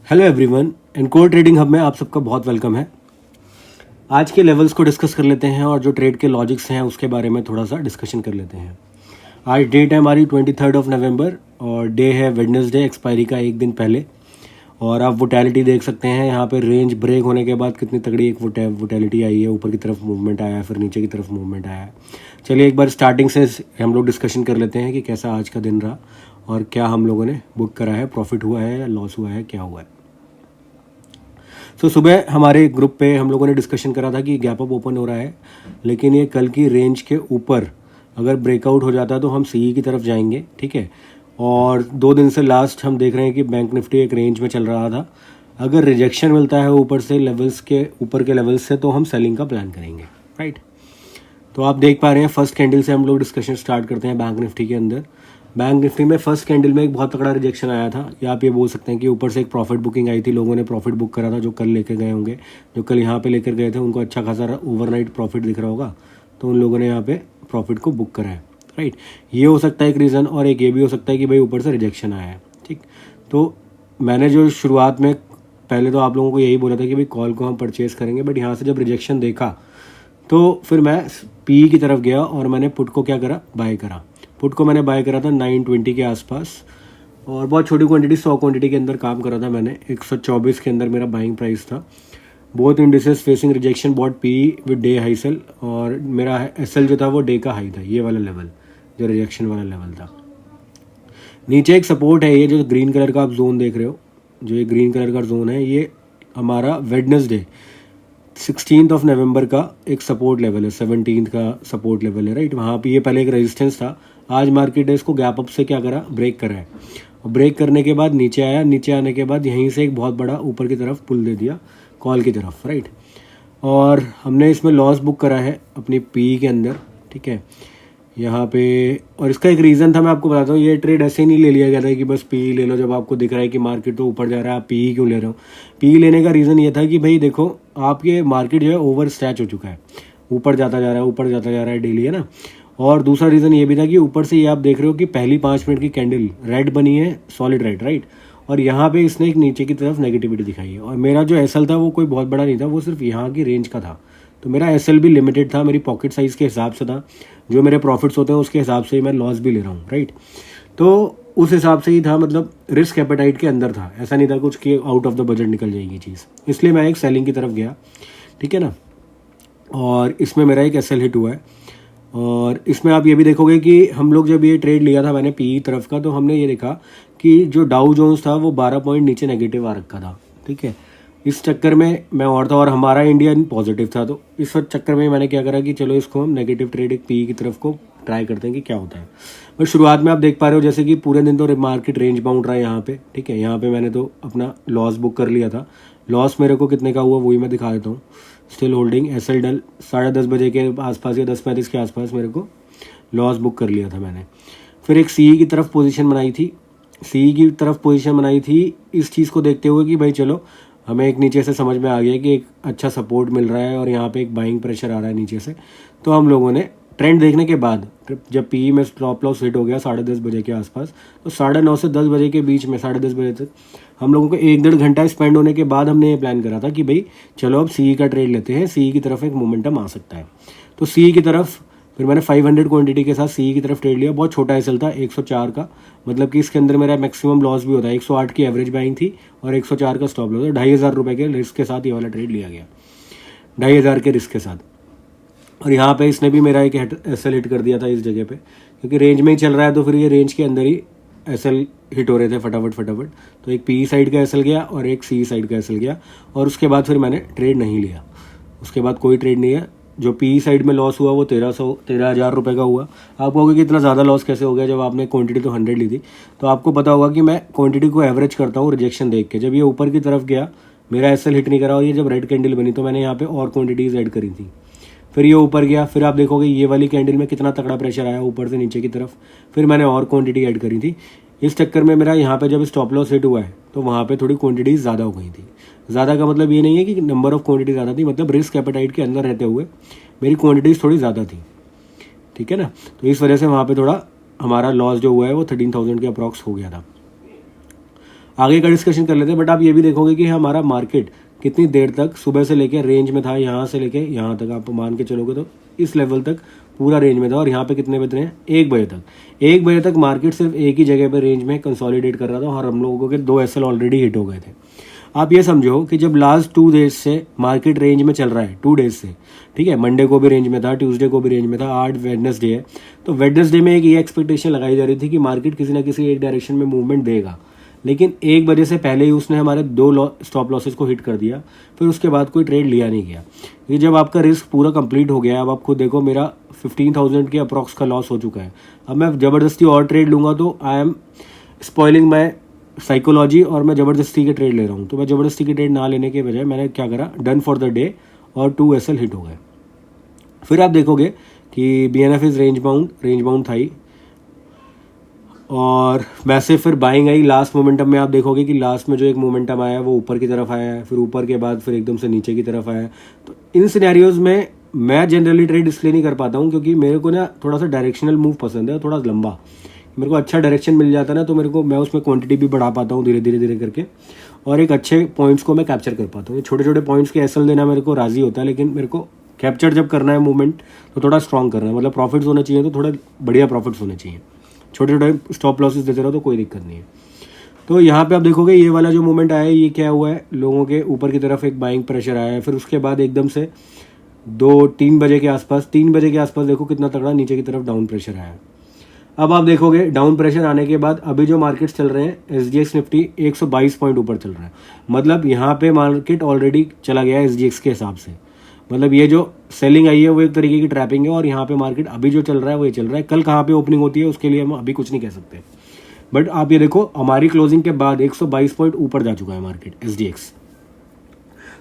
Hello everyone, encore trading hub में आप सबका बहुत वेलकम है। आज के लेवल्स को डिस्कस कर लेते हैं और जो ट्रेड के लॉजिक्स हैं उसके बारे में थोड़ा सा डिस्कशन कर लेते हैं। आज डेट है हमारी 23 नवंबर और डे है वेडनेसडे, एक्सपायरी का एक दिन पहले। और आप वोटैलिटी देख सकते हैं, यहाँ पे रेंज ब्रेक होने के बाद कितनी तगड़ी एक वोटैलिटी आई है, ऊपर की तरफ मूवमेंट आया है, फिर नीचे की तरफ मूवमेंट आया है। चलिए एक बार स्टार्टिंग से हम लोग डिस्कशन कर लेते हैं कि कैसा आज का दिन रहा और क्या हम लोगों ने बुक करा है, प्रॉफिट हुआ है या लॉस हुआ है, क्या हुआ है। तो सुबह हमारे ग्रुप पे हम लोगों ने डिस्कशन करा था कि गैप अप ओपन हो रहा है, लेकिन ये कल की रेंज के ऊपर अगर ब्रेकआउट हो जाता है तो हम सीई की तरफ जाएंगे, ठीक है। और 2 दिन से लास्ट हम देख रहे हैं कि बैंक निफ्टी एक रेंज में चल रहा था। अगर रिजेक्शन मिलता है ऊपर से लेवल्स के ऊपर के लेवल्स से तो हम सेलिंग का प्लान करेंगे, राइट। तो आप देख पा रहे हैं फर्स्ट कैंडल से हम लोग डिस्कशन स्टार्ट करते हैं बैंक निफ्टी के अंदर। बैंक निफ्टी में फर्स्ट कैंडल में एक बहुत तगड़ा रिजेक्शन आया था, या आप ये बोल सकते हैं कि ऊपर से एक प्रॉफिट बुकिंग आई थी, लोगों ने प्रॉफिट बुक करा था जो कल लेकर गए होंगे, जो कल यहाँ पे लेकर गए थे उनको अच्छा खासा ओवरनाइट प्रॉफिट दिख रहा होगा, तो उन लोगों ने यहाँ पे प्रॉफिट को बुक करा है, राइट। ये हो सकता है एक रीज़न, और एक ये भी हो सकता है कि भाई ऊपर से रिजेक्शन आया है, ठीक। तो मैंने जो शुरुआत में पहले तो आप लोगों को यही बोला था कि भाई कॉल को हम परचेज़ करेंगे, बट यहाँ से जब रिजेक्शन देखा तो फिर मैं पी की तरफ गया और मैंने पुट को क्या करा, बाय करा। पुट को मैंने बाय करा था 920 के आसपास, और बहुत छोटी क्वांटिटी 100 क्वांटिटी के अंदर काम करा था मैंने। 124 के अंदर मेरा बाइंग प्राइस था। Both indices facing rejection, bought P with day high sell, और मेरा एसएल जो था वो डे का हाई था, ये वाला लेवल जो रिजेक्शन वाला लेवल था। नीचे एक सपोर्ट है, ये जो ग्रीन कलर का आप जोन देख रहे हो, जो ये ग्रीन कलर का जोन है, ये हमारा वेडनेसडे 16 नवंबर का एक सपोर्ट लेवल है, 17 का सपोर्ट लेवल है, राइट। वहाँ पे ये पहले एक रेजिस्टेंस था। आज मार्केट ने इसको गैप अप से क्या करा, ब्रेक करा है, और ब्रेक करने के बाद नीचे आया। नीचे आने के बाद यहीं से एक बहुत बड़ा ऊपर की तरफ पुल दे दिया कॉल की तरफ, राइट। और हमने इसमें लॉस बुक करा है अपनी पी के अंदर, ठीक है, यहाँ पे। और इसका एक रीज़न था, मैं आपको बताता हूँ। ये ट्रेड ऐसे ही नहीं ले लिया गया था कि बस पी ले लो, जब आपको दिख रहा है कि मार्केट तो ऊपर जा रहा है आप पी क्यों ले रहे हो। पी लेने का रीज़न ये था कि भाई देखो, आपके मार्केट जो है ओवर स्टैच हो चुका है, ऊपर जाता जा रहा है, ऊपर जाता जा रहा है डेली, है ना। और दूसरा रीज़न ये भी था कि ऊपर से ये आप देख रहे हो कि पहली 5 मिनट की कैंडल रेड बनी है, सॉलिड रेड, राइट। और यहाँ पे इसने एक नीचे की तरफ नेगेटिविटी दिखाई है, और मेरा जो एसएल था वो कोई बहुत बड़ा नहीं था, वो सिर्फ यहाँ की रेंज का था। तो मेरा एसएल भी लिमिटेड था, मेरी पॉकेट साइज़ के हिसाब से था, जो मेरे प्रॉफिट्स होते हैं उसके हिसाब से ही मैं लॉस भी ले रहा हूँ, राइट। तो उस हिसाब से ही था, मतलब रिस्क एपेटाइट के अंदर था, ऐसा नहीं था कुछ कि आउट ऑफ द बजट निकल जाएगी चीज़। इसलिए मैं एक सेलिंग की तरफ गया, ठीक है ना। और इसमें मेरा एक एसएल हिट हुआ है। और इसमें आप ये भी देखोगे कि हम लोग जब ये ट्रेड लिया था मैंने पी तरफ का, तो हमने ये देखा कि जो डाउ जोन्स था वो 12 पॉइंट नीचे नेगेटिव आ रखा था, ठीक है। इस चक्कर में मैं और था, और हमारा इंडियन पॉजिटिव था, तो इस चक्कर में मैंने क्या करा कि चलो इसको हम नेगेटिव ट्रेड एक पी की तरफ को ट्राई करते हैं कि क्या होता है। बट शुरुआत में आप देख पा रहे हो जैसे कि पूरे दिन तो मार्केट रेंज बाउंड रहा है यहाँ पे, ठीक है। यहाँ पे मैंने तो अपना लॉस बुक कर लिया था। लॉस मेरे को कितने का हुआ वही मैं दिखा देता हूँ। स्टिल होल्डिंग एसएल डल 10:30 बजे के आसपास या 10:35 के आसपास मेरे को लॉस बुक कर लिया था मैंने। फिर एक सीई की तरफ पोजीशन बनाई थी, सीई की तरफ पोजीशन बनाई थी इस चीज़ को देखते हुए कि भाई चलो हमें एक नीचे से समझ में आ गया कि एक अच्छा सपोर्ट मिल रहा है और यहाँ पे एक बाइंग प्रेशर आ रहा है नीचे से। तो हम लोगों ने ट्रेंड देखने के बाद जब पी में स्टॉप लॉस हिट हो गया 10:30 बजे के आसपास, तो 9:30 से 10 बजे के बीच में, 10:30 बजे तक हम लोगों को 1-1.5 घंटा स्पेंड होने के बाद हमने ये प्लान करा था कि भाई चलो अब सी का ट्रेड लेते हैं, सी की तरफ एक मोमेंटम आ सकता है। तो सी की तरफ फिर मैंने 500 क्वांटिटी के साथ सी की तरफ ट्रेड लिया। बहुत छोटा एसएल था 104 का, मतलब कि इसके अंदर मेरा मैक्सिमम लॉस भी होता है। 108 की एवरेज बाइंग थी और 104 का स्टॉप लॉस, 2,500 रुपये के रिस्क के साथ ये वाला ट्रेड लिया गया, 2,500 के रिस्क के साथ। और यहाँ पे इसने भी मेरा एक एसएल हिट कर दिया था इस जगह पे, क्योंकि रेंज में ही चल रहा है, तो फिर ये रेंज के अंदर ही एसएल हिट हो रहे थे फटाफट। तो एक पी साइड का एसएल गया और एक सी साइड का एसएल गया, और उसके बाद फिर मैंने ट्रेड नहीं लिया। उसके बाद कोई ट्रेड नहीं है। जो पी साइड में लॉस हुआ वो 13,000 रुपये का हुआ। आप कहोगे कि इतना ज़्यादा लॉस कैसे हो गया जब आपने क्वांटिटी तो 100 ली थी। तो आपको पता होगा कि मैं क्वांटिटी को एवरेज करता हूँ रिजेक्शन देख के। जब ये ऊपर की तरफ गया, मेरा एसएल हिट नहीं करा, और ये जब रेड कैंडल बनी तो मैंने यहाँ पे और क्वांटिटीज़ ऐड करी थी। फिर ये ऊपर गया, फिर आप देखोगे ये वाली कैंडल में कितना तगड़ा प्रेशर आया ऊपर से नीचे की तरफ, फिर मैंने और क्वांटिटी ऐड करी थी। इस चक्कर में मेरा यहाँ पे जब स्टॉप लॉस हिट हुआ है तो वहाँ पे थोड़ी क्वांटिटीज़ ज़्यादा हो गई थी। ज़्यादा का मतलब ये नहीं है कि नंबर ऑफ क्वांटिटी ज़्यादा थी, मतलब रिस्क एपेटाइट के अंदर रहते हुए मेरी क्वांटिटीज़ थोड़ी ज़्यादा थी, ठीक है ना। तो इस वजह से वहाँ पे थोड़ा हमारा लॉस जो हुआ है वो 13,000 के अप्रॉक्स हो गया था। आगे का डिस्कशन कर लेते हैं। बट आप ये भी देखोगे कि हमारा मार्केट कितनी देर तक सुबह से लेके रेंज में था, यहाँ से लेके यहाँ तक आप मान के चलोगे तो इस लेवल तक पूरा रेंज में था। और यहाँ पे कितने बज रहे हैं, 1 बजे तक। 1 बजे तक मार्केट सिर्फ एक ही जगह पे रेंज में कंसोलिडेट कर रहा था और हम लोगों के 2 एसएल ऑलरेडी हिट हो गए थे। आप ये समझो कि जब लास्ट 2 डेज से मार्केट रेंज में चल रहा है, 2 डेज से, ठीक है, मंडे को भी रेंज में था, ट्यूसडे को भी रेंज में था, आज वेडनेसडे है, तो वेडनेसडे में एक ये एक्सपेक्टेशन लगाई जा रही थी कि मार्केट किसी ना किसी एक डायरेक्शन में मूवमेंट देगा। लेकिन 1 बजे से पहले ही उसने हमारे 2 स्टॉप लॉसेस को हिट कर दिया, फिर उसके बाद कोई ट्रेड लिया नहीं गया। ये जब आपका रिस्क पूरा कंप्लीट हो गया, अब आप खुद देखो मेरा 15,000 के अप्रॉक्स का लॉस हो चुका है। अब मैं ज़बरदस्ती और ट्रेड लूँगा तो I am spoiling my psychology और मैं ज़बरदस्ती के ट्रेड ले रहा हूँ। तो मैं ज़बरदस्ती के ट्रेड ना लेने के बजाय मैंने क्या करा, डन फॉर द डे, और 2 एसएल हिट हो गए। फिर आप देखोगे कि BNF इज़ रेंज बाउंड था ही, और वैसे फिर बाइंग आई लास्ट मोमेंटम में। आप देखोगे कि लास्ट में जो एक मोमेंटम आया वो ऊपर की तरफ आया है, फिर ऊपर के बाद फिर एकदम से नीचे की तरफ आया है। तो इन सिनेरियोज में मैं जनरली ट्रेड इसलिए नहीं कर पाता हूँ क्योंकि मेरे को ना थोड़ा सा डायरेक्शनल मूव पसंद है, थोड़ा लंबा। मेरे को अच्छा डायरेक्शन मिल जाता है ना, तो मैं उसमें क्वांटिटी भी बढ़ा पाता हूँ धीरे धीरे करके, और एक अच्छे पॉइंट्स को मैं कैप्चर कर पाता हूँ। ये छोटे छोटे पॉइंट्स के एसएल देना मेरे को राजी होता है, लेकिन मेरे को कैप्चर जब करना है मूवमेंट तो थोड़ा स्ट्रॉन्ग करना है, मतलब प्रॉफिट्स होने चाहिए तो थोड़ा बढ़िया प्रॉफिट्स होने चाहिए। छोटे छोटे स्टॉप लॉसेस देते रहो तो कोई दिक्कत नहीं है। तो यहाँ पे आप देखोगे ये वाला जो मूवमेंट आया है, ये क्या हुआ है, लोगों के ऊपर की तरफ एक बाइंग प्रेशर आया है, फिर उसके बाद एकदम से 2-3 बजे के आसपास, 3 बजे के आसपास देखो कितना तगड़ा नीचे की तरफ डाउन प्रेशर आया है। अब आप देखोगे डाउन प्रेशर आने के बाद अभी जो मार्केट्स चल रहे हैं, SGX निफ्टी 122 पॉइंट ऊपर चल रहा है, मतलब यहाँ पे मार्केट ऑलरेडी चला गया है SGX के हिसाब से। मतलब ये जो सेलिंग आई है वो एक तरीके की ट्रैपिंग है, और यहाँ पे मार्केट अभी जो चल रहा है वो ये चल रहा है। कल कहाँ पे ओपनिंग होती है उसके लिए हम अभी कुछ नहीं कह सकते, बट आप ये देखो हमारी क्लोजिंग के बाद 122 पॉइंट ऊपर जा चुका है मार्केट SGX।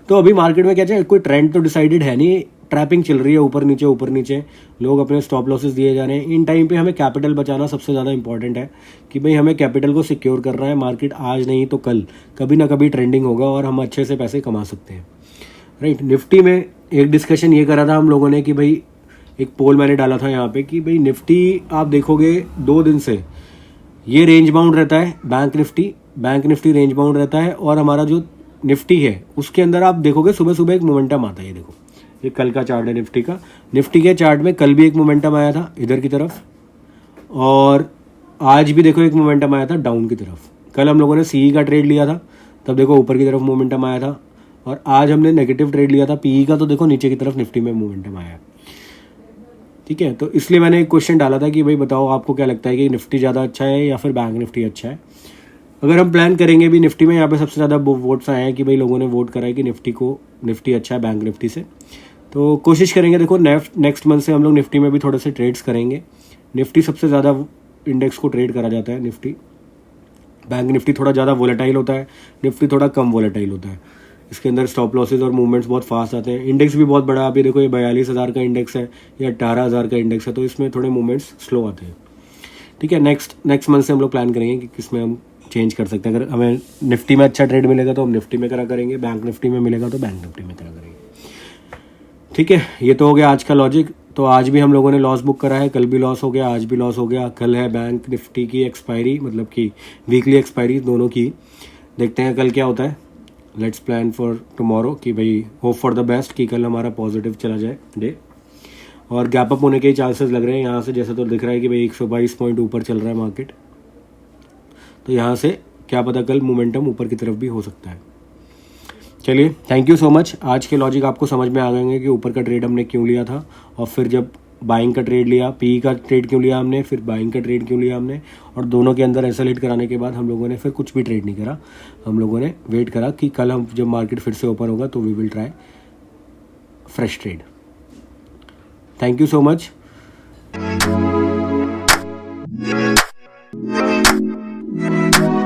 तो अभी मार्केट में क्या चाहिए, कोई ट्रेंड तो डिसाइडेड है नहीं, ट्रैपिंग चल रही है, ऊपर नीचे लोग अपने स्टॉप लॉसेस दिए जा रहे हैं। इन टाइम पे हमें कैपिटल बचाना सबसे ज़्यादा इंपॉर्टेंट है कि भाई हमें कैपिटल को सिक्योर करना है। मार्केट आज नहीं तो कल कभी ना कभी ट्रेंडिंग होगा और हम अच्छे से पैसे कमा सकते हैं, राइट। निफ्टी में एक डिस्कशन ये करा था हम लोगों ने कि भाई, एक पोल मैंने डाला था यहाँ पे कि भाई निफ्टी आप देखोगे 2 दिन से ये रेंज बाउंड रहता है, बैंक निफ्टी रेंज बाउंड रहता है, और हमारा जो निफ्टी है उसके अंदर आप देखोगे सुबह सुबह एक मोमेंटम आता है। ये देखो, ये कल का चार्ट है निफ्टी का। निफ्टी के चार्ट में कल भी एक मोमेंटम आया था इधर की तरफ, और आज भी देखो एक मोमेंटम आया था डाउन की तरफ। कल हम लोगों ने CE का ट्रेड लिया था, तब देखो ऊपर की तरफ मोमेंटम आया था, और आज हमने नेगेटिव ट्रेड लिया था PE का, तो देखो नीचे की तरफ निफ्टी में मोमेंटम आया। ठीक है, तो इसलिए मैंने एक क्वेश्चन डाला था कि भाई बताओ आपको क्या लगता है कि निफ्टी ज़्यादा अच्छा है या फिर बैंक निफ्टी अच्छा है। अगर हम प्लान करेंगे भी निफ्टी में, यहाँ पे सबसे ज़्यादा वोट्स आए हैं कि भाई लोगों ने वोट करा है कि निफ्टी अच्छा है बैंक निफ्टी से, तो कोशिश करेंगे। देखो नेक्स्ट मंथ से हम लोग निफ्टी में भी थोड़े से ट्रेड्स करेंगे। निफ्टी सबसे ज़्यादा इंडेक्स को ट्रेड करा जाता है निफ्टी, बैंक निफ्टी थोड़ा ज़्यादा वोलेटाइल होता है, निफ्टी थोड़ा कम वोलेटाइल होता है। इसके अंदर स्टॉप लॉसेज और मूवमेंट्स बहुत फास्ट आते हैं। इंडेक्स भी बहुत बड़ा, अभी देखो ये 42,000 का इंडेक्स है या 18,000 का इंडेक्स है, तो इसमें थोड़े मूवमेंट्स स्लो आते हैं। ठीक है, नेक्स्ट मंथ से हम लोग प्लान करेंगे कि किसमें हम चेंज कर सकते हैं। अगर हमें निफ्टी में अच्छा ट्रेड मिलेगा तो हम निफ्टी में करा करेंगे, बैंक निफ्टी में मिलेगा तो बैंक निफ्टी में करा करेंगे। ठीक है, ये तो हो गया आज का लॉजिक। तो आज भी हम लोगों ने लॉस बुक करा है, कल भी लॉस हो गया, आज भी लॉस हो गया। कल है बैंक निफ्टी की एक्सपायरी, मतलब कि वीकली एक्सपायरी दोनों की। देखते हैं कल क्या होता है। लेट्स प्लान फॉर टुमारो कि भाई होप फॉर द बेस्ट कि कल हमारा पॉजिटिव चला जाए डे, और गैप अप होने के ही चांसेस लग रहे हैं यहाँ से। जैसे तो दिख रहा है कि भाई 122 पॉइंट ऊपर चल रहा है मार्केट, तो यहाँ से क्या पता कल मोमेंटम ऊपर की तरफ भी हो सकता है। चलिए, थैंक यू सो मच। आज के लॉजिक आपको समझ में आ गए होंगे कि ऊपर का ट्रेड हमने क्यों लिया था, और फिर जब बाइंग का ट्रेड लिया, PE का ट्रेड क्यों लिया हमने, फिर बाइंग का ट्रेड क्यों लिया हमने, और दोनों के अंदर एसएल हिट कराने के बाद हम लोगों ने फिर कुछ भी ट्रेड नहीं करा। हम लोगों ने वेट करा कि कल हम जब मार्केट फिर से ओपन होगा तो we will try fresh trade. Thank you so much.